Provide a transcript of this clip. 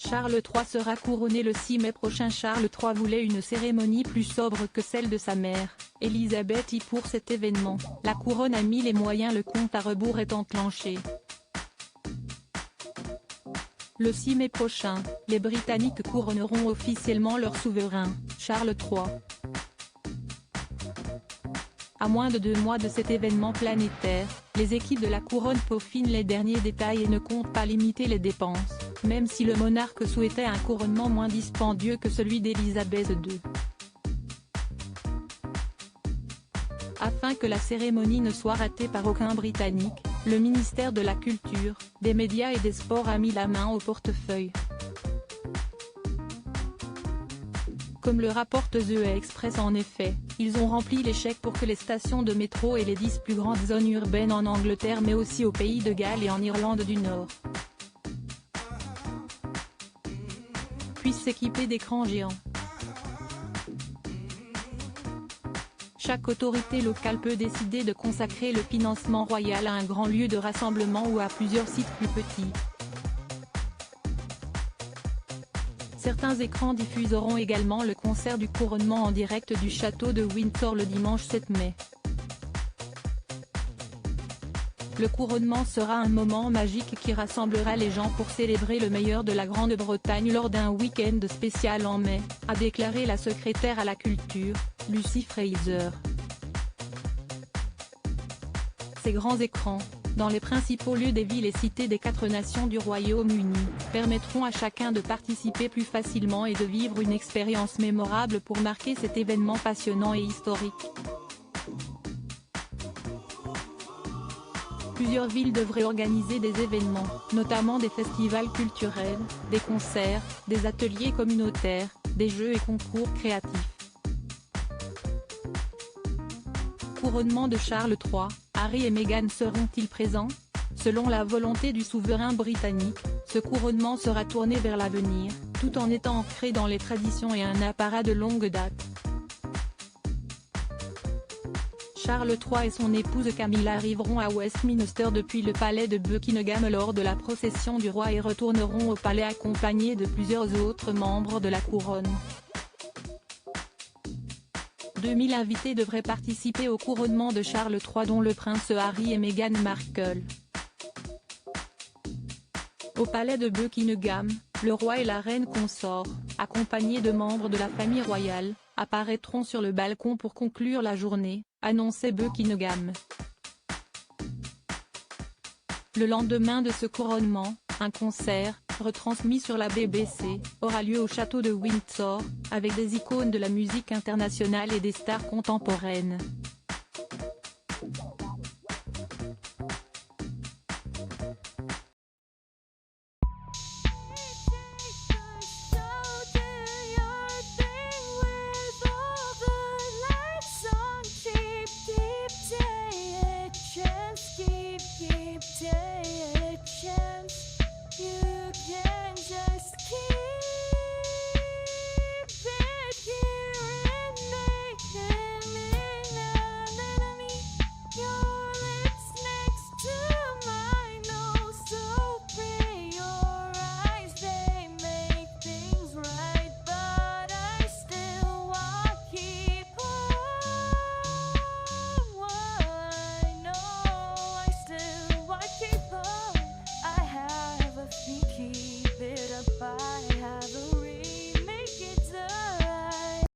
Charles III sera couronné le 6 mai prochain. Charles III voulait une cérémonie plus sobre que celle de sa mère, Elisabeth I. Pour cet événement, la couronne a mis les moyens. Le compte à rebours est enclenché. Le 6 mai prochain, les Britanniques couronneront officiellement leur souverain, Charles III. À moins de 2 mois de cet événement planétaire, les équipes de la couronne peaufinent les derniers détails et ne comptent pas limiter les dépenses, même si le monarque souhaitait un couronnement moins dispendieux que celui d'Élisabeth II. Afin que la cérémonie ne soit ratée par aucun Britannique, le ministère de la Culture, des Médias et des Sports a mis la main au portefeuille. Comme le rapporte The Express, en effet, ils ont rempli les chèques pour que les stations de métro et les 10 plus grandes zones urbaines en Angleterre mais aussi au Pays de Galles et en Irlande du Nord puissent s'équiper d'écrans géants. Chaque autorité locale peut décider de consacrer le financement royal à un grand lieu de rassemblement ou à plusieurs sites plus petits. Certains écrans diffuseront également le concert du couronnement en direct du château de Windsor le dimanche 7 mai. Le couronnement sera un moment magique qui rassemblera les gens pour célébrer le meilleur de la Grande-Bretagne lors d'un week-end spécial en mai, a déclaré la secrétaire à la culture, Lucy Fraser. Ces grands écrans, dans les principaux lieux des villes et cités des 4 nations du Royaume-Uni, permettront à chacun de participer plus facilement et de vivre une expérience mémorable pour marquer cet événement passionnant et historique. Plusieurs villes devraient organiser des événements, notamment des festivals culturels, des concerts, des ateliers communautaires, des jeux et concours créatifs. Couronnement de Charles III, Harry et Meghan seront-ils présents? Selon la volonté du souverain britannique, ce couronnement sera tourné vers l'avenir, tout en étant ancré dans les traditions et un apparat de longue date. Charles III et son épouse Camilla arriveront à Westminster depuis le palais de Buckingham lors de la procession du roi et retourneront au palais accompagnés de plusieurs autres membres de la couronne. 2000 invités devraient participer au couronnement de Charles III dont le prince Harry et Meghan Markle. Au palais de Buckingham, le roi et la reine consort, accompagnés de membres de la famille royale, apparaîtront sur le balcon pour conclure la journée, annonçait Buckingham. Le lendemain de ce couronnement, un concert, retransmis sur la BBC, aura lieu au château de Windsor, avec des icônes de la musique internationale et des stars contemporaines.